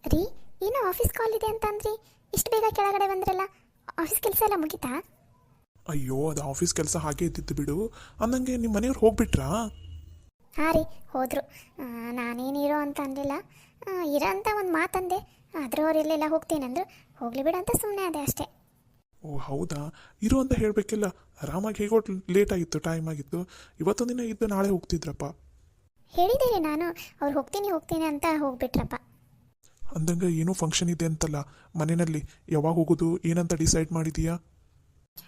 ರೀ, ಏನೋ ಆಫೀಸ್ ಕಾಲ್ ಇದೆ ಅಂತ ಅಂದ್ರಿ. ಇಷ್ಟು ಬೇಗ ಕೆಳಗಡೆ ಬಂದ್ರಲ್ಲ, ಆಫೀಸ್ ಕೆಲಸ ಎಲ್ಲ ಮುಗೀತಾ? ಅಯ್ಯೋ ಅದು ಆಫೀಸ್ ಕೆಲಸ ಹಾಗೆ ಇದ್ದಿದ್ದು ಬಿಡು. ಅಂದಂಗೆ ನಿಮ್ಮ ಮನೆಯವ್ರು ಹೋಗ್ಬಿಟ್ರಾ? ಹಾಂ ರೀ, ಹೋದರು. ನಾನೇನು ಇರೋ ಅಂತ ಅನ್ನಲಿಲ್ಲ. ಇರೋ ಅಂತ ಒಂದು ಮಾತಂದೆ, ಆದರೂ ಅವ್ರು ಇಲ್ಲೆಲ್ಲ ಹೋಗ್ತೀನಂದ್ರು. ಹೋಗ್ಲಿ ಬಿಡು ಅಂತ ಸುಮ್ಮನೆ ಅದೇ ಅಷ್ಟೇ. ಓ ಹೌದಾ, ಇರು ಅಂತ ಹೇಳಬೇಕಿಲ್ಲ. ಆರಾಮಾಗಿ ಹೇಗೋ ಲೇಟ್ ಆಗಿತ್ತು, ಟೈಮ್ ಆಗಿತ್ತು. ಇವತ್ತೊಂದು ದಿನ ಇದ್ದು ನಾಳೆ ಹೋಗ್ತಿದ್ರಪ್ಪ. ಹೇಳಿದೆ ರೀ ನಾನು, ಅವ್ರು ಹೋಗ್ತೀನಿ ಅಂತ ಹೋಗ್ಬಿಟ್ರಪ್ಪ. ಅಂದಂಗೆ ಏನೋ ಫಂಕ್ಷನ್ ಇದೆ ಅಂತಲ್ಲ ಮನೆಯಲ್ಲಿ, ಯಾವಾಗ ಹೋಗೋದು ಏನಂತ ಡಿಸೈಡ್ ಮಾಡಿದೀಯಾ?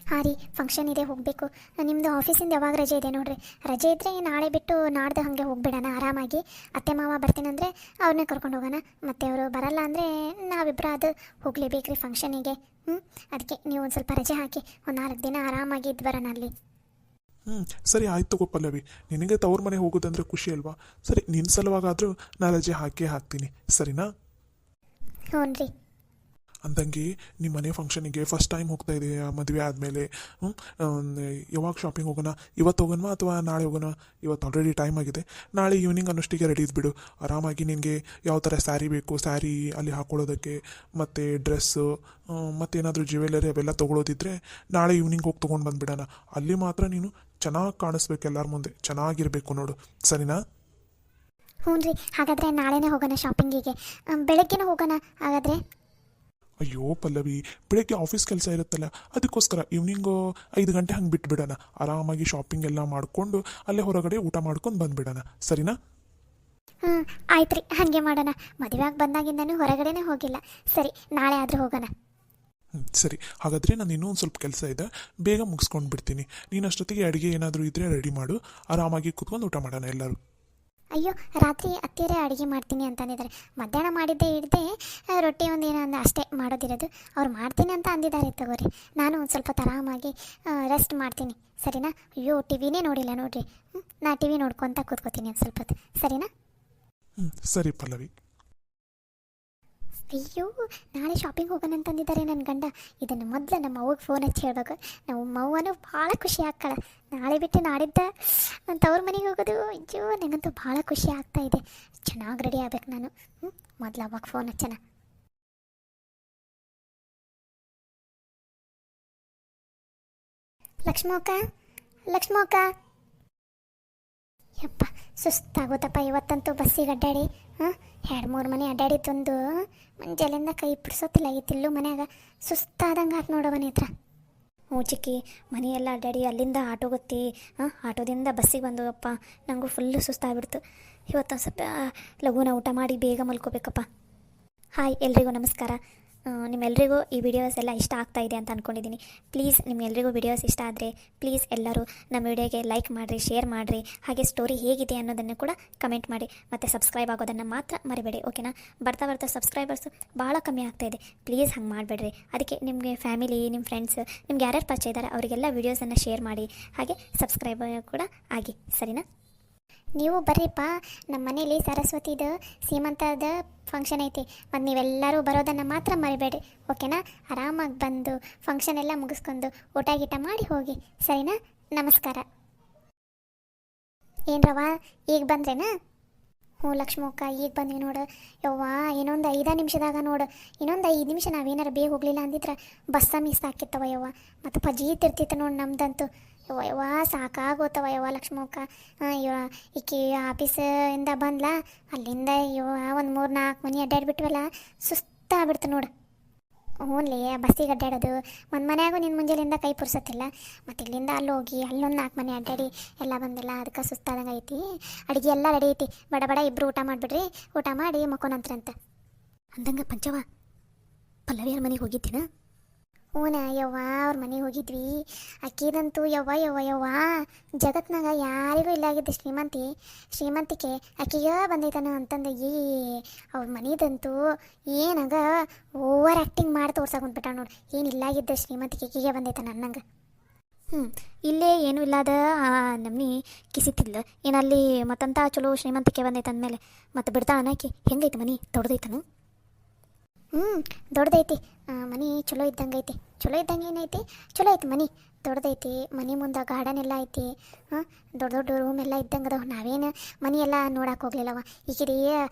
ಹಾಂ ರೀ, ಫಂಕ್ಷನ್ ಇದೆ, ಹೋಗಬೇಕು. ನಿಮ್ಮದು ಆಫೀಸಿಂದ ಯಾವಾಗ ರಜೆ ಇದೆ ನೋಡ್ರಿ. ರಜೆ ಇದ್ದರೆ ನಾಳೆ ಬಿಟ್ಟು ನಾಡ್ದು ಹಾಗೆ ಹೋಗ್ಬಿಡೋಣ ಆರಾಮಾಗಿ. ಅತ್ತೆ ಮಾವ ಬರ್ತೀನಂದರೆ ಅವ್ರನ್ನೇ ಕರ್ಕೊಂಡು ಹೋಗೋಣ. ಮತ್ತು ಅವರು ಬರಲ್ಲ ಅಂದರೆ ನಾವಿಬ್ಬರು ಅದು ಹೋಗಲೇಬೇಕ್ರಿ ಫಂಕ್ಷನಿಗೆ. ಅದಕ್ಕೆ ನೀವು ಒಂದು ಸ್ವಲ್ಪ ರಜೆ ಹಾಕಿ ಒಂದು 4 ದಿನ ಆರಾಮಾಗಿ ಇದ್ದು ಬರೋಣ ಅಲ್ಲಿ. ಸರಿ ಆಯ್ತು ತಗೋ ಪಲ್ಲವಿ, ನಿನಗೆ ತವ್ರ ಮನೆ ಹೋಗೋದಂದ್ರೆ ಖುಷಿ ಅಲ್ವಾ? ಸರಿ, ನಿನ್ನ ಸಲುವಾಗಾದರೂ ನಾನು ರಜೆ ಹಾಕ್ತೀನಿ, ಸರಿನಾ? ಹ್ಞೂ ರೀ. ಅಂದಂಗೆ ನಿಮ್ಮ ಮನೆ ಫಂಕ್ಷನಿಗೆ ಫಸ್ಟ್ ಟೈಮ್ ಹೋಗ್ತಾ ಇದೆಯಾ ಮದುವೆ ಆದಮೇಲೆ? ಯಾವಾಗ ಶಾಪಿಂಗ್ ಹೋಗೋಣ? ಇವತ್ತು ಹೋಗೋಣ ಅಥವಾ ನಾಳೆ ಹೋಗೋಣ? ಇವತ್ತು ಆಲ್ರೆಡಿ ಟೈಮ್ ಆಗಿದೆ. ನಾಳೆ ಈವ್ನಿಂಗ್ ಅನ್ನೋಷ್ಟಿಗೆ ರೆಡಿ ಇದ್ಬಿಡು. ಆರಾಮಾಗಿ ನಿನಗೆ ಯಾವ ಥರ ಸ್ಯಾರಿ ಬೇಕು, ಸ್ಯಾರಿ ಅಲ್ಲಿ ಹಾಕ್ಕೊಳ್ಳೋದಕ್ಕೆ, ಮತ್ತು ಡ್ರೆಸ್ಸು, ಮತ್ತೇನಾದರೂ ಜ್ಯುವೆಲರಿ ಅವೆಲ್ಲ ತೊಗೊಳೋದಿದ್ರೆ ನಾಳೆ ಈವ್ನಿಂಗ್ ಹೋಗಿ ತೊಗೊಂಡು ಬಂದುಬಿಡೋಣ. ಅಲ್ಲಿ ಮಾತ್ರ ನೀನು ಚೆನ್ನಾಗಿ ಕಾಣಿಸ್ಬೇಕು, ಎಲ್ಲರ ಮುಂದೆ ಚೆನ್ನಾಗಿರಬೇಕು ನೋಡು, ಸರಿನಾ? ಹ್ಞೂ ರೀ, ಹಾಗಾದರೆ ನಾಳೆನೇ ಹೋಗೋಣ ಶಾಪಿಂಗಿಗೆ. ಬೆಳಗ್ಗೆನೇ ಹೋಗೋಣ ಹಾಗಾದರೆ. ಅಯ್ಯೋ ಪಲ್ಲವಿ, ಬೆಳಗ್ಗೆ ಆಫೀಸ್ ಕೆಲಸ ಇರುತ್ತಲ್ಲ, ಅದಕ್ಕೋಸ್ಕರ ಈವ್ನಿಂಗು 5 ಗಂಟೆ ಹಂಗೆ ಬಿಟ್ಬಿಡೋಣ. ಆರಾಮಾಗಿ ಶಾಪಿಂಗ್ ಎಲ್ಲ ಮಾಡಿಕೊಂಡು ಅಲ್ಲೇ ಹೊರಗಡೆ ಊಟ ಮಾಡ್ಕೊಂಡು ಬಂದುಬಿಡೋಣ, ಸರಿನಾ? ಆಯ್ತು ರೀ, ಹಾಗೆ ಮಾಡೋಣ. ಮದುವೆಯಾಗಿ ಬಂದಾಗಿಂದನೂ ಹೊರಗಡೆನೇ ಹೋಗಿಲ್ಲ. ಸರಿ, ನಾಳೆ ಆದರೂ ಹೋಗೋಣ. ಸರಿ, ಹಾಗಾದರೆ ನಾನು ಇನ್ನೂ ಒಂದು ಸ್ವಲ್ಪ ಕೆಲಸ ಇದೆ, ಬೇಗ ಮುಗಿಸ್ಕೊಂಡು ಬಿಡ್ತೀನಿ. ನೀನು ಅಷ್ಟೊತ್ತಿಗೆ ಅಡುಗೆ ಏನಾದರೂ ಇದ್ದರೆ ರೆಡಿ ಮಾಡು. ಆರಾಮಾಗಿ ಕೂತ್ಕೊಂಡು ಊಟ ಮಾಡೋಣ ಎಲ್ಲರೂ. ಅಯ್ಯೋ, ರಾತ್ರಿ ಅತ್ತಿಯರೇ ಅಡುಗೆ ಮಾಡ್ತೀನಿ ಅಂತಂದಿದ್ದಾರೆ. ಮಧ್ಯಾಹ್ನ ಮಾಡಿದ್ದೇ ಇಡದೆ ರೊಟ್ಟಿ ಒಂದು ಏನೋ ಒಂದು ಅಷ್ಟೇ ಮಾಡೋದಿರೋದು. ಅವ್ರು ಮಾಡ್ತೀನಿ ಅಂತ ಅಂದಿದ್ದಾರೆ ತಗೋರಿ. ನಾನು ಒಂದು ಸ್ವಲ್ಪ ಆರಾಮಾಗಿ ರೆಸ್ಟ್ ಮಾಡ್ತೀನಿ, ಸರಿನಾ? ಅಯ್ಯೋ, ಟಿ ವಿನೇ ನೋಡಿಲ್ಲ ನೋಡಿರಿ. ನಾ ಟಿ ವಿ ನೋಡ್ಕೊತ ಕೂತ್ಕೋತೀನಿ ಒಂದು ಸ್ವಲ್ಪ ಹೊತ್ತು, ಸರಿನಾ? ಸರಿ ಪಲ್ಲವಿ. ಅಯ್ಯೋ, ನಾಳೆ ಶಾಪಿಂಗ್ ಹೋಗೋಣ ಅಂತಂದಿದ್ದಾರೆ ನನ್ನ ಗಂಡ. ಇದನ್ನು ಮೊದಲು ನಮ್ಮ ಅವ್ವಗೆ ಫೋನ್ ಹಚ್ಚಿ ಹೇಳ್ಬೇಕು. ನಮ್ಮ ಅವ್ವನೂ ಭಾಳ ಖುಷಿ ಆಗ್ತಾಳೆ. ನಾಳೆ ಬಿಟ್ಟು ನಾಡಿದ್ದ ನನ್ನ ತವ್ರ ಮನೆಗೆ ಹೋಗೋದು. ಅಯ್ಯೋ, ನನಗಂತೂ ಭಾಳ ಖುಷಿ ಆಗ್ತಾ ಇದೆ. ಚೆನ್ನಾಗಿ ರೆಡಿ ಆಗ್ಬೇಕು ನಾನು. ಮೊದಲು ಅವಾಗ ಫೋನ್ ಹಚ್ಚೋಣ. ಲಕ್ಷ್ಮಕ್ಕ, ಯಪ್ಪ ಸುಸ್ತಾಗೋತಪ್ಪ ಇವತ್ತಂತೂ ಬಸ್ಸಿಗೆ ಅಡ್ಡಾಡಿ. 2-3 ಮನೆ ಅಡ್ಡಾಡಿತ್ತೊಂದು ಮುಂಜಾನೆಯಿಂದ ಕೈ ಬಿಡಿಸೋತಿಲ್ಲ. ಇತ್ತಿಲ್ಲೂ ಮನ್ಯಾಗ ಸುಸ್ತಾದಂಗೆ ಆತು ನೋಡವನ ಹತ್ರ. ಹ್ಞೂ ಚಿಕ್ಕಿ, ಮನೆಯೆಲ್ಲ ಅಡ್ಡಾಡಿ ಅಲ್ಲಿಂದ ಆಟೋ ಗೊತ್ತಿ, ಆಟೋದಿಂದ ಬಸ್ಸಿಗೆ ಬಂದವಪ್ಪ. ನನಗೂ ಫುಲ್ಲು ಸುಸ್ತಾಗ್ಬಿಡ್ತು. ಇವತ್ತೊಂದು ಸ್ವಲ್ಪ ಲಘುನ ಊಟ ಮಾಡಿ ಬೇಗ ಮಲ್ಕೋಬೇಕಪ್ಪ. ಹಾಯ್ ಎಲ್ರಿಗೂ ನಮಸ್ಕಾರ. ನಿಮ್ಮೆಲ್ಲರಿಗೂ ಈ ವಿಡಿಯೋಸ್ ಎಲ್ಲ ಇಷ್ಟ ಆಗ್ತಾ ಇದೆ ಅಂತ ಅಂದ್ಕೊಂಡಿದ್ದೀನಿ. ಪ್ಲೀಸ್ ನಿಮ್ಮೆಲ್ಲರಿಗೂ ವಿಡಿಯೋಸ್ ಇಷ್ಟ ಆದರೆ ಪ್ಲೀಸ್ ಎಲ್ಲರೂ ನಮ್ಮ ವಿಡಿಯೋಗೆ ಲೈಕ್ ಮಾಡಿರಿ, ಶೇರ್ ಮಾಡಿರಿ. ಹಾಗೆ ಸ್ಟೋರಿ ಹೇಗಿದೆ ಅನ್ನೋದನ್ನು ಕೂಡ ಕಮೆಂಟ್ ಮಾಡಿ. ಮತ್ತು ಸಬ್ಸ್ಕ್ರೈಬ್ ಆಗೋದನ್ನು ಮಾತ್ರ ಮರಿಬೇಡಿ, ಓಕೆನಾ? ಬರ್ತಾ ಸಬ್ಸ್ಕ್ರೈಬರ್ಸು ಭಾಳ ಕಮ್ಮಿ ಆಗ್ತಾಯಿದೆ. ಪ್ಲೀಸ್ ಹಂಗೆ ಮಾಡಬೇಡ್ರಿ. ಅದಕ್ಕೆ ನಿಮಗೆ ಫ್ಯಾಮಿಲಿ, ನಿಮ್ಮ ಫ್ರೆಂಡ್ಸ್, ನಿಮ್ಗೆ ಯಾರ್ಯಾರು ಪರಿಚಯ ಇದ್ದಾರೆ ಅವರಿಗೆಲ್ಲ ವೀಡಿಯೋಸನ್ನು ಶೇರ್ ಮಾಡಿ. ಹಾಗೆ ಸಬ್ಸ್ಕ್ರೈಬ್ ಕೂಡ ಆಗಿ, ಸರಿನಾ? ನೀವು ಬರ್ರಿಪ್ಪ, ನಮ್ಮ ಮನೇಲಿ ಸರಸ್ವತಿದು ಸೀಮಂತದ ಫಂಕ್ಷನ್ ಐತಿ. ಮತ್ತು ನೀವೆಲ್ಲರೂ ಬರೋದನ್ನು ಮಾತ್ರ ಮರಿಬೇಡಿ, ಓಕೆನಾ? ಆರಾಮಾಗಿ ಬಂದು ಫಂಕ್ಷನ್ ಎಲ್ಲ ಮುಗಿಸ್ಕೊಂಡು ಊಟ ಗೀಟ ಮಾಡಿ ಹೋಗಿ, ಸರಿನಾ? ನಮಸ್ಕಾರ. ಏನ್ರವ್ವ, ಈಗ ಬಂದ್ರೇನಾ? ಹ್ಞೂ ಲಕ್ಷ್ಮಕ್ಕ, ಈಗ ಬಂದ್ವಿ ನೋಡು. ಯವ್ವ, ಇನ್ನೊಂದು 5 ನಿಮಿಷದಾಗ ನೋಡು. ಇನ್ನೊಂದು 5 ನಿಮಿಷ ನಾವೇನಾರು ಬೇಗ ಹೋಗಲಿಲ್ಲ ಅಂದಿದ್ರೆ ಬಸ್ಸ ಮಿಸ್ ಹಾಕಿತ್ತವ ಯವ್ವ. ಮತ್ತು ಫಜೀತ್ ಇರ್ತಿತ್ತು ನೋಡಿ ನಮ್ದಂತೂ. ಯವ್ವ ಸಾಕಾಗೋತವ ಯವ್ವ ಲಕ್ಷ್ಮಕ್ಕ. ಈಕಿ ಆಫೀಸಿಂದ ಬಂದ್ಲ, ಅಲ್ಲಿಂದ ಯವ್ವ ಒಂದು 3-4 ಮನೆ ಅಡ್ಡಾಡ್ಬಿಟ್ವಲ್ಲ, ಸುಸ್ತಾಗ್ಬಿಡ್ತು ನೋಡು. ಹ್ಞೂನ್ಲೇ, ಬಸ್ಸಿಗೆ ಅಡ್ಡಾಡೋದು ಒಂದು ಮನೆಯಾಗೂ ನಿನ್ನ ಮುಂಜಾನೆಯಿಂದ ಕೈ ಪುರ್ಸತ್ತಿಲ್ಲ. ಮತ್ತು ಇಲ್ಲಿಂದ ಅಲ್ಲಿ ಹೋಗಿ ಅಲ್ಲೊಂದು 4 ಮನೆ ಅಡ್ಡಾಡಿ ಎಲ್ಲ ಬಂದಿಲ್ಲ, ಅದಕ್ಕೆ ಸುಸ್ತಾದಂಗೆ ಐತಿ. ಅಡುಗೆ ಎಲ್ಲ ರೆಡಿ ಐತಿ, ಬಡ ಇಬ್ಬರು ಊಟ ಮಾಡಿಬಿಡ್ರಿ. ಊಟ ಮಾಡಿ ಮಕ್ಕೋನಂತ್ರಂತ. ಅಂದಂಗೆ ಪಂಚವ, ಪಲ್ಲವಿಯರ ಮನೆಗೆ ಹೋಗಿದ್ದೀನ? ಹ್ಞೂನ ಯವ್ವ, ಅವ್ರ ಮನೆಗೆ ಹೋಗಿದ್ವಿ. ಅಕ್ಕಿದಂತೂ ಯವ್ವ ಜಗತ್ನಾಗ ಯಾರಿಗೂ ಇಲ್ಲಾಗಿದ್ದೆ ಶ್ರೀಮಂತಿಕೆ ಅಕ್ಕಿಗೆ ಬಂದೈತನ ಅಂತಂದು. ಅವ್ರ ಮನೆದಂತೂ ಏನಾಗ ಓವರ್ ಆ್ಯಕ್ಟಿಂಗ್ ಮಾಡಿ ತೋರ್ಸಾಕೊಂಡ್ಬಿಟ್ಟ ನೋಡಿ. ಏನು ಇಲ್ಲಾಗಿದ್ದೆ ಶ್ರೀಮಂತಿಕೆ ಅಕ್ಕಿಗೆ ಬಂದೈತ ನನ್ನಂಗೆ. ಇಲ್ಲೇ ಏನೂ ಇಲ್ಲದ ನಮ್ನಿ ಕಿಸಿತಿಲ್ಲ ಏನಲ್ಲಿ ಮತ್ತಂತ ಚಲೋ ಶ್ರೀಮಂತಿಕೆ ಬಂದೈತೆ ಅಂದಮೇಲೆ ಮತ್ತೆ ಬಿಡ್ತಾ ಅನ್ನಕ್ಕೆ ಹೆಂಗೈತೆ ಮನೆ ದೊಡ್ಡದೈತನು? ಹ್ಞೂ ದೊಡ್ಡದೈತಿ ಮನೆ ಚಲೋ ಇದ್ದಂಗೆ ಐತಿ. ಚಲೋ ಇದ್ದಂಗೆ ಏನೈತಿ, ಚಲೋ ಐತಿ ಮನೆ. ದೊಡ್ಡದೈತಿ, ಮನೆ ಮುಂದೆ ಗಾರ್ಡನ್ ಎಲ್ಲ ಐತಿ. ಹಾಂ, ದೊಡ್ಡ ದೊಡ್ಡ ರೂಮ್ ಎಲ್ಲ ಇದ್ದಂಗೆ ಅದಾವ. ನಾವೇನು ಮನೆ ಎಲ್ಲ ನೋಡಕ್ಕೆ ಹೋಗ್ಲಿಲ್ಲವ. ಈಗಿರಿ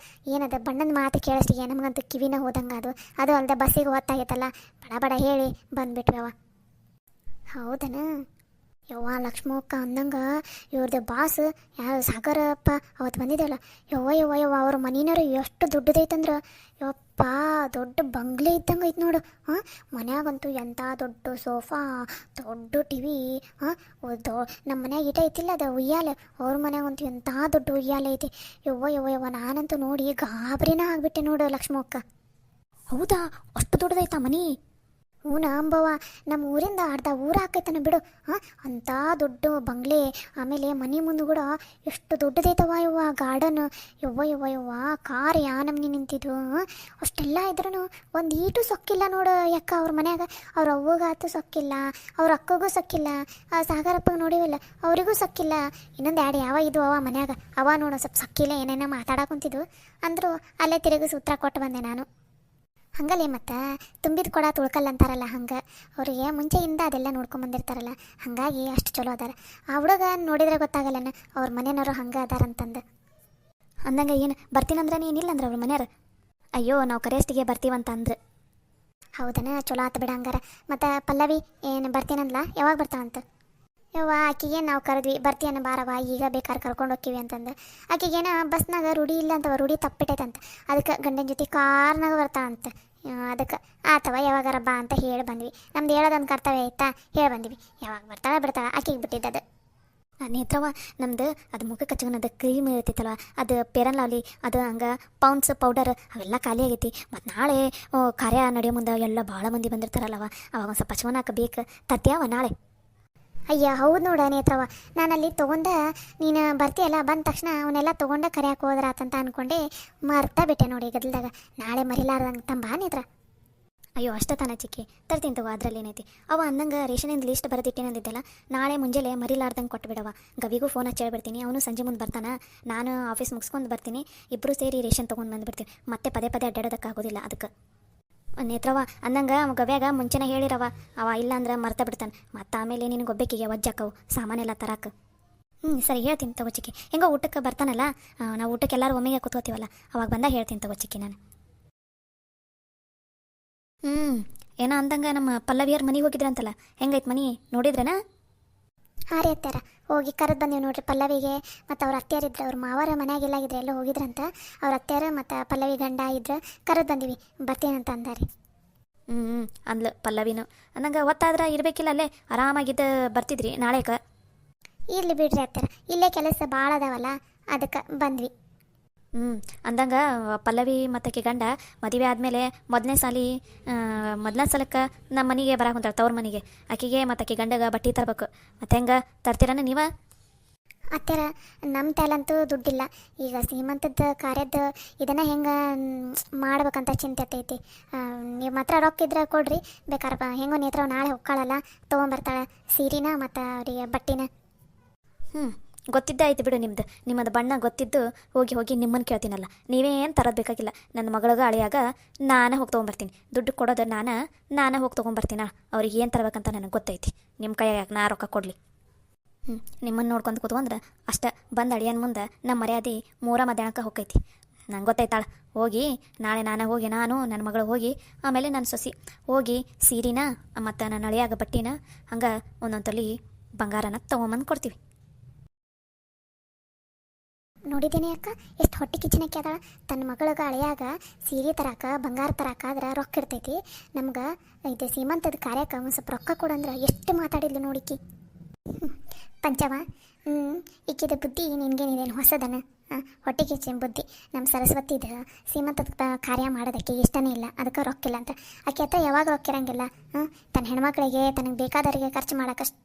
ಏನದ ಬಣ್ಣದ ಮಾತು ಕೇಳಿಸ್ಲಿಗೆ ನಮಗಂತೂ ಕಿವಿನ ಹೋದಂಗೆ ಅದು ಅಲ್ಲದೆ ಬಸ್ಸಿಗೆ ಹೊತ್ತಾಗೈತಲ್ಲ, ಬಡ ಬಡ ಹೇಳಿ ಬಂದುಬಿಟ್ವಿ ಅವ. ಹೌದನ? ಯವ್ವ ಲಕ್ಷ್ಮಕ್ಕ ಅಂದಂಗೆ ಇವ್ರದ್ದು ಬಾಸ್ ಯಾವ ಸಾಗರಪ್ಪ ಅವತ್ತು ಬಂದಿದ್ದಲ್ಲ, ಯವ್ವ ಯವ್ವ ಯವ್ವ ಅವ್ರ ಮನಿನಾರು ಎಷ್ಟು ದೊಡ್ಡದೈತಂದ್ರೆ ಯಪ್ಪ ದೊಡ್ಡ ಬಂಗ್ಲೆ ಇದ್ದಂಗೆ ಐತೆ ನೋಡು. ಹಾಂ, ಮನ್ಯಾಗಂತೂ ಎಂಥ ದೊಡ್ಡ ಸೋಫಾ, ದೊಡ್ಡ ಟಿ ವಿ. ಹಾಂ, ನಮ್ಮ ಮನ್ಯಾಗ ಈಟ ಐತಿಲ್ಲ ಅದು ಉಯ್ಯಾಲೆ, ಅವ್ರ ಮನ್ಯಾಗಂತೂ ಎಂಥ ದೊಡ್ಡ ಉಯ್ಯಾಲೆ ಐತಿ. ಯವ್ವ ಯವ್ವ ಯವ್ವ ನಾನಂತೂ ನೋಡಿ ಗಾಬರಿನ ಆಗಿಬಿಟ್ಟೆ ನೋಡು ಲಕ್ಷ್ಮಕ್ಕ. ಹೌದಾ, ಅಷ್ಟು ದೊಡ್ಡದೈತಾ ಮನಿ? ಹೂನ ಅಂಬವ್ವ, ನಮ್ಮ ಊರಿಂದ ಅರ್ಧ ಊರು ಹಾಕೈತನ ಬಿಡು. ಹಾಂ, ಅಂಥ ದೊಡ್ಡ ಬಂಗ್ಲೆ. ಆಮೇಲೆ ಮನೆ ಮುಂದೆ ಕೂಡ ಎಷ್ಟು ದೊಡ್ಡದೈತವ ಯವ್ವ ಗಾರ್ಡನ್. ಯವ್ವ ಯವ್ವ ಯವ್ವ ಕಾರ್ ಯಾ ನಮ್ನಿ ನಿಂತಿದ್ವು. ಅಷ್ಟೆಲ್ಲ ಇದ್ರೂ ಒಂದು ಈಟು ಸೊಕ್ಕಿಲ್ಲ ನೋಡು ಯಾಕ ಅವ್ರ ಮನ್ಯಾಗ. ಅವ್ರ ಅವ್ವಗಾತು ಸೊಕ್ಕಿಲ್ಲ, ಅವ್ರ ಅಕ್ಕಗೂ ಸೊಕ್ಕಿಲ್ಲ, ಆ ಸಾಗರಪ್ಪಗೆ ನೋಡಿವಲ್ಲ ಅವರಿಗೂ ಸೊಕ್ಕಿಲ್ಲ. ಇನ್ನೊಂದು ಎರಡು ಯಾವ ಇದು ಅವ ಮನ್ಯಾಗ ಅವ ನೋಡು ಸ್ವಲ್ಪ ಸೊಕ್ಕಿಲ್ಲ, ಏನೇನೋ ಮಾತಾಡಕೊಂತಿದ್ವು ಅಂದರು. ಅಲ್ಲೇ ತಿರುಗಿ ಸೂತ್ರ ಕೊಟ್ಟು ಬಂದೆ ನಾನು. ಹಂಗಲ್ಲೇ ಮತ್ತು ತುಂಬಿದ ಕೊಡ ತುಳ್ಕಲ್ಲ ಅಂತಾರಲ್ಲ, ಹಂಗೆ ಅವರಿಗೆ ಮುಂಚೆಯಿಂದ ಅದೆಲ್ಲ ನೋಡ್ಕೊಂಬಂದಿರ್ತಾರಲ್ಲ, ಹಾಗಾಗಿ ಅಷ್ಟು ಚಲೋ ಅದಾರ. ಆ ಹುಡುಗ ನೋಡಿದ್ರೆ ಗೊತ್ತಾಗಲ್ಲನ ಅವ್ರ ಮನೆಯವರು ಹಂಗೆ ಅದಾರಂತಂದು. ಅಂದಂಗೆ ಏನು ಬರ್ತೀನಂದ್ರೆ ಏನಿಲ್ಲ ಅಂದ್ರೆ ಅವ್ರ ಮನೆಯವ್ರು ಅಯ್ಯೋ ನಾವು ಕರೆಯಷ್ಟಿಗೆ ಬರ್ತೀವಂತ ಅಂದ್ರೆ. ಹೌದನ, ಚಲೋ ಆತ ಬಿಡ ಹಂಗಾರ. ಮತ್ತು ಪಲ್ಲವಿ ಏನು ಬರ್ತೀನಂದ್ಲ, ಯಾವಾಗ ಬರ್ತಾವಂತ? ಯವ್ವ ಆಕಿಗೆ ನಾವು ಕರೆದ್ವಿ ಬರ್ತೀಯನ್ನ ಬಾರವ ಈಗ ಬೇಕಾದ್ರೆ ಕರ್ಕೊಂಡು ಹೋಗ್ತೀವಿ ಅಂತಂದು. ಆಕಿಗೇನ ಬಸ್ನಾಗ ರೂಢಿ ಇಲ್ಲ ಅಂತವ, ರೂಢಿ ತಪ್ಪಿಟ್ಟೈತಂತ. ಅದಕ್ಕೆ ಗಂಡನ ಜೊತೆ ಕಾರ್ನಾಗ ಬರ್ತಾ ಅಂತ. ಅದಕ್ಕೆ ಆತವ ಯಾವಾಗಾರ ಬಾ ಅಂತ ಹೇಳಿ ಬಂದ್ವಿ. ನಮ್ದು ಹೇಳೋದೊಂದು ಕರ್ತವ್ಯ ಆಯ್ತಾ, ಹೇಳಿ ಬಂದ್ವಿ. ಯಾವಾಗ ಬರ್ತಾಳೆ ಬಿಡ್ತಾಳೆ, ಆಕಿಗೆ ಬಿಟ್ಟಿದ್ದದು. ನೇತ್ರವ ನಮ್ದು ಅದು ಮುಖಕ್ಕೆ ಹಚ್ಕೊಳೋದು ಕ್ರೀಮ್ ಇರ್ತೈತಲ್ವ, ಅದು ಪೇರನ್ ಲವ್ಲಿ, ಅದು ಹಂಗೆ ಪೌಂಡ್ಸ್ ಪೌಡರ್ ಅವೆಲ್ಲ ಖಾಲಿ ಆಗೈತಿ. ಮತ್ತು ನಾಳೆ ಕಾರ್ಯ ನಡೆಯೋ ಮುಂದೆ ಎಲ್ಲ ಭಾಳ ಮಂದಿ ಬಂದಿರ್ತಾರಲ್ಲವ, ಅವಾಗ ಒಂದು ಸ್ವಲ್ಪ ಹಚ್ಕೊಳಕ್ಕೆ ಬೇಕು. ತರ್ತೀಯವ ನಾಳೆ? ಅಯ್ಯ ಹೌದು ನೋಡ ನೇತ್ರವ, ನಾನಲ್ಲಿ ತೊಗೊಂಡ ನೀನು ಬರ್ತೀಯಲ್ಲ, ಬಂದ ತಕ್ಷಣ ಅವನ್ನೆಲ್ಲ ತೊಗೊಂಡ ಕರೆಯಕ್ಕೆ ಹೋದ್ರಾತಂತ ಅಂದ್ಕೊಂಡೆ ಮರ್ತಾ ಬಿಟ್ಟೆ ನೋಡಿ ಗದಲ್ದಾಗ. ನಾಳೆ ಮರಿಲಾರ್ದಂಗೆ ತಂಬ ನೇತ್ರ. ಅಯ್ಯೋ ಅಷ್ಟ ತಾನ ಚಿಕ್ಕಿ, ತರ್ತೀನಿ ತಗೋ, ಅದರಲ್ಲಿ ಏನೈತಿ. ಅವ ಅಂದಂಗೆ ರೇಷನಿಂದ ಲೀಸ್ಟ್ ಬರೆದಿಟ್ಟೇನಂದಿದ್ದಲ್ಲ, ನಾಳೆ ಮುಂಜಾನೆ ಮರಿಲಾರ್ದಂಗೆ ಕೊಟ್ಟು ಗವಿಗೂ ಫೋನ್ ಹಚ್ಚಿ ಹೇಳ್ಬಿಡ್ತೀನಿ. ಅವನು ಸಂಜೆ ಮುಂದೆ ಬರ್ತಾನೆ, ನಾನು ಆಫೀಸ್ ಮುಗಿಸ್ಕೊಂಡು ಬರ್ತೀನಿ, ಇಬ್ಬರು ಸೇರಿ ರೇಷನ್ ತೊಗೊಂಡು ಬಂದುಬಿಡ್ತೀನಿ. ಮತ್ತೆ ಪದೇ ಪದೇ ಅಡ್ಡಾಡೋದಕ್ಕಾಗೋದಿಲ್ಲ. ಅದಕ್ಕೆ ನೇತ್ರವ ಅಂದಂಗೆ ಗವ್ಯಾಗ ಮುಂಚೆನೇ ಹೇಳಿರವ, ಅವ ಇಲ್ಲ ಅಂದ್ರೆ ಮರ್ತಾ ಬಿಡ್ತಾನೆ. ಮತ್ತು ಆಮೇಲೆ ನಿನಗೆ ಒಬ್ಬಾಕಿಗೆ ವಜ್ಜಾಕವು ಸಾಮಾನೆಲ್ಲ ತರಕ್ಕೆ. ಸರಿ ಹೇಳ್ತೀನಿ ತಗೋ ಚಿಕ್ಕಿ. ಹೆಂಗೋ ಊಟಕ್ಕೆ ಬರ್ತಾನಲ್ಲ, ನಾವು ಊಟಕ್ಕೆ ಎಲ್ಲರೂ ಒಮ್ಮೆಗೆ ಕೂತ್ಕೋತೀವಲ್ಲ, ಅವಾಗ ಬಂದಾಗ ಹೇಳ್ತೀನಿ ತಗೋ ಚಿಕ್ಕಿ ನಾನು. ಏನೋ ಅಂದಂಗೆ ನಮ್ಮ ಪಲ್ಲವಿಯರ್ ಮನೆಗೆ ಹೋಗಿದ್ರಂತಲ್ಲ, ಹೆಂಗೈತೆ ಮನೆ ನೋಡಿದ್ರೇನಾ? ಹಾಂ ರೀ ಅತ್ಯಾರ, ಹೋಗಿ ಕರೆದು ಬಂದೀವಿ ನೋಡ್ರಿ ಪಲ್ಲವಿಗೆ. ಮತ್ತು ಅವ್ರ ಅತ್ಯಾರಿದ್ರು, ಅವ್ರ ಮಾವರ ಮನೆಯಾಗೆಲ್ಲಾಗಿದ್ರೆ ಎಲ್ಲ ಹೋಗಿದ್ರಂತ. ಅವ್ರ ಅತ್ಯಾರ ಮತ್ತು ಪಲ್ಲವಿ ಗಂಡ ಇದ್ರೆ ಕರೆದು ಬಂದೀವಿ, ಬರ್ತೀನಂತ ಅಂದಾರಿ. ಅಂದ್ಲು ಪಲ್ಲವಿನು. ಅಂದಂಗೆ ಒತ್ತಾದ್ರೆ ಇರಬೇಕಿಲ್ಲ, ಅಲ್ಲೇ ಆರಾಮಾಗಿದ್ದು ಬರ್ತಿದ್ರಿ ನಾಳೆಗೆ. ಇರಲಿ ಬಿಡ್ರಿ ಅತ್ಯಾರ, ಇಲ್ಲೇ ಕೆಲಸ ಭಾಳ ಅದಾವಲ್ಲ ಅದಕ್ಕೆ ಬಂದ್ವಿ. ಅಂದಂಗೆ ಪಲ್ಲವಿ ಮತ್ತಕ್ಕೆ ಗಂಡ ಮದುವೆ ಆದಮೇಲೆ ಮೊದಲನೇ ಸಲಕ್ಕೆ ನಮ್ಮ ಮನೆಗೆ ಬರಕ್ಕೆ ಹೊಂತಾಳೆ, ತವ್ರ ಮನೆಗೆ. ಆಕೆಗೆ ಮತ್ತಕ್ಕೆ ಗಂಡಗೆ ಬಟ್ಟೆ ತರಬೇಕು. ಮತ್ತೆ ಹೆಂಗೆ ತರ್ತೀರನ ನೀವು? ಅತ್ಯಾರ ನಮ್ಮ ಟ್ಯಾಲಂತೂ ದುಡ್ಡಿಲ್ಲ. ಈಗ ಶ್ರೀಮಂತದ ಕಾರ್ಯದ ಇದನ್ನು ಹೆಂಗೆ ಮಾಡ್ಬೇಕಂತ ಚಿಂತೆ ಐತಿ. ನೀವು ಮಾತ್ರ ರೊಕ್ಕ ಇದ್ರೆ ಕೊಡ್ರಿ, ಬೇಕಾರಪ್ಪ ಹೆಂಗೋ ನೇತ್ರ ನಾಳೆ ಹೋಗ್ಕಾಳಲ್ಲ, ತೊಗೊಂಬರ್ತಾಳೆ ಸೀರೆನ ಮತ್ತು ಅವರಿಗೆ ಬಟ್ಟೆನ. ಗೊತ್ತಿದ್ದೇ ಆಯ್ತು ಬಿಡು ನಿಮ್ಮದು ಬಣ್ಣ ಗೊತ್ತಿದ್ದು ಹೋಗಿ ನಿಮ್ಮನ್ನು ಕೇಳ್ತೀನಲ್ಲ. ನೀವೇನು ತರೋದು ಬೇಕಾಗಿಲ್ಲ. ನನ್ನ ಮಗಳಿಗೆ ಅಳಿಯಾಗ ನಾನೇ ಹೋಗಿ ತೊಗೊಂಬರ್ತೀನಿ. ದುಡ್ಡು ಕೊಡೋದು ನಾನೇ ಹೋಗಿ ತೊಗೊಂಬರ್ತೀನ. ಅವ್ರಿಗೆ ಏನು ತರಬೇಕಂತ ನನಗೆ ಗೊತ್ತೈತಿ. ನಿಮ್ಮ ಕೈಯಾಗ ನಾ ರೊಕ್ಕ ಕೊಡಲಿ. ನಿಮ್ಮನ್ನು ನೋಡ್ಕೊಂಡು ಕೂತ್ಕೊಂಡ್ರೆ ಅಷ್ಟೇ, ಬಂದು ಅಳಿಯನ್ ಮುಂದೆ ನಮ್ಮ ಮರ್ಯಾದೆ ಮಧ್ಯಾಹ್ನಕ್ಕೆ ಹೋಗೈತಿ. ನಂಗೆ ಗೊತ್ತಾಯ್ತಾಳೆ. ಹೋಗಿ ನಾಳೆ ನಾನು ನನ್ನ ಮಗಳು ಹೋಗಿ ಆಮೇಲೆ ನನ್ನ ಸೊಸಿ ಹೋಗಿ ಸೀರೆನ ಮತ್ತು ನನ್ನ ಅಳಿಯಾಗ ಬಟ್ಟಿನ ಹಂಗೆ ಒಂದೊಂದು ತೊಲಿ ಬಂಗಾರನ ತೊಗೊಂಬಂದು ಕೊಡ್ತೀವಿ. ನೋಡಿದ್ದೀನಿ ಅಕ್ಕ, ಎಷ್ಟು ಹೊಟ್ಟೆ ಕಿಚ್ಚನಕ್ಕೆ ಅದಾಳ. ತನ್ನ ಮಗಳಿಗೆ ಅಳಿಯಾಗ ಸೀರೆ ತರಾಕ ಬಂಗಾರ ತರಾಕ ಆದ್ರೆ ರೊಕ್ಕ ಇರ್ತೈತಿ. ನಮ್ಗೆ ಇದು ಸೀಮಂತದ ಕಾರ್ಯಕ್ಕೆ ಒಂದು ಸ್ವಲ್ಪ ರೊಕ್ಕ ಕೊಡಂದ್ರೆ ಎಷ್ಟು ಮಾತಾಡಿದ್ಲು ನೋಡಿಕಿ. ಪಂಚವ, ಈಕಿದ ಬುದ್ಧಿ ನಿನಗೇನಿದೇನು ಹೊಸದನ? ಹೊಟ್ಟೆ ಕಿಚ್ಚಿನ ಬುದ್ಧಿ. ನಮ್ಮ ಸರಸ್ವತಿದ ಸೀಮಂತದ ಕಾರ್ಯ ಮಾಡೋದಕ್ಕೆ ಇಷ್ಟನೇ ಇಲ್ಲ, ಅದಕ್ಕೆ ರೊಕ್ಕಿಲ್ಲ ಅಂತ. ಆಕೆ ಹತ್ರ ಯಾವಾಗ ರೊಕ್ಕಿರಂಗಿಲ್ಲ. ತನ್ನ ಹೆಣ್ಮಕ್ಳಿಗೆ ತನಗೆ ಬೇಕಾದವರಿಗೆ ಖರ್ಚು ಮಾಡೋಕ್ಕಷ್ಟ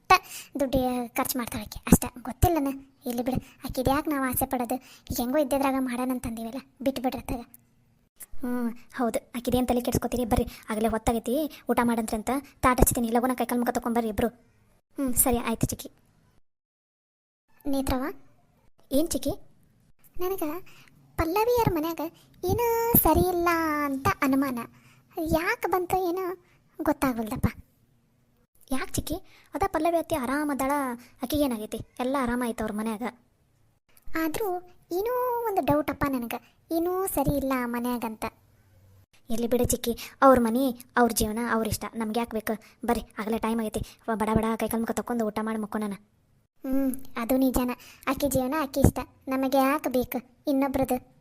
ದುಡ್ಡು ಖರ್ಚು ಮಾಡ್ತಾಳೆ ಆಕೆ, ಅಷ್ಟೇ. ಗೊತ್ತಿಲ್ಲನ? ಇಲ್ಲಿ ಬಿಡು, ಆಕಿದು ಯಾಕೆ ನಾವು ಆಸೆ ಪಡೋದು? ಈಗ ಹೆಂಗೋ ಇದ್ದಿದ್ರಾಗ ಮಾಡೋಣಂತಂದೀವಲ್ಲ, ಬಿಟ್ಬಿಡ್ರತ್ತಾಗ. ಹೌದು, ಆಕಿದೇನು ತಲೆ ಕೆಡ್ಸ್ಕೊತೀರಿ? ಬರ್ರಿ, ಆಗಲೇ ಹೊತ್ತಾಗೈತಿ, ಊಟ ಮಾಡಂತ್ರಿ ಅಂತ ತಾಟ ಹಚ್ತೀನಿ. ಲಗುನ ಕೈಕಾಲು ಮುಖ ತೊಗೊಂಬರ್ರಿ ಇಬ್ಬರು. ಸರಿ ಆಯ್ತು ಚಿಕ್ಕಿ. ನೇತ್ರವ, ಏನು ಚಿಕ್ಕಿ? ನನಗೆ ಪಲ್ಲವಿಯರ ಮನ್ಯಾಗ ಏನೋ ಸರಿ ಇಲ್ಲ ಅಂತ ಅನುಮಾನ. ಯಾಕೆ ಬಂತು ಏನೋ ಗೊತ್ತಾಗಲ್ದಪ್ಪ. ಯಾಕೆ ಚಿಕ್ಕಿ ಅದ ಪಲ್ಲವಿ ಅತ್ತಿ ಆರಾಮದಾಳ, ಆಕೆಗೆ ಏನಾಗೈತಿ? ಎಲ್ಲ ಆರಾಮಾಯ್ತು ಅವ್ರ ಮನ್ಯಾಗ. ಆದರೂ ಏನೋ ಒಂದು ಡೌಟಪ್ಪ ನನಗೆ, ಏನೂ ಸರಿ ಇಲ್ಲ ಮನ್ಯಾಗಂತ. ಎಲ್ಲಿ ಬಿಡು ಚಿಕ್ಕಿ, ಅವ್ರ ಮನೆ ಅವ್ರ ಜೀವನ ಅವ್ರ ಇಷ್ಟ, ನಮ್ಗೆ ಯಾಕೆ ಬೇಕು? ಬರ್ರಿ, ಆಗಲೇ ಟೈಮ್ ಆಗೈತಿ, ಬಡ ಬಡ ಕೈಕಾಲು ಮುಖ ತಕೊಂಡು ಊಟ ಮಾಡಿ ಮಕ್ಕೊಂಡನ. ಅದು ನಿಜಾನ. ಆಕೆ ಜೀವನ ಆಕೆ ಇಷ್ಟ, ನಮಗೆ ಯಾಕೆ ಬೇಕು ಇನ್ನೊಬ್ರದ್ದು?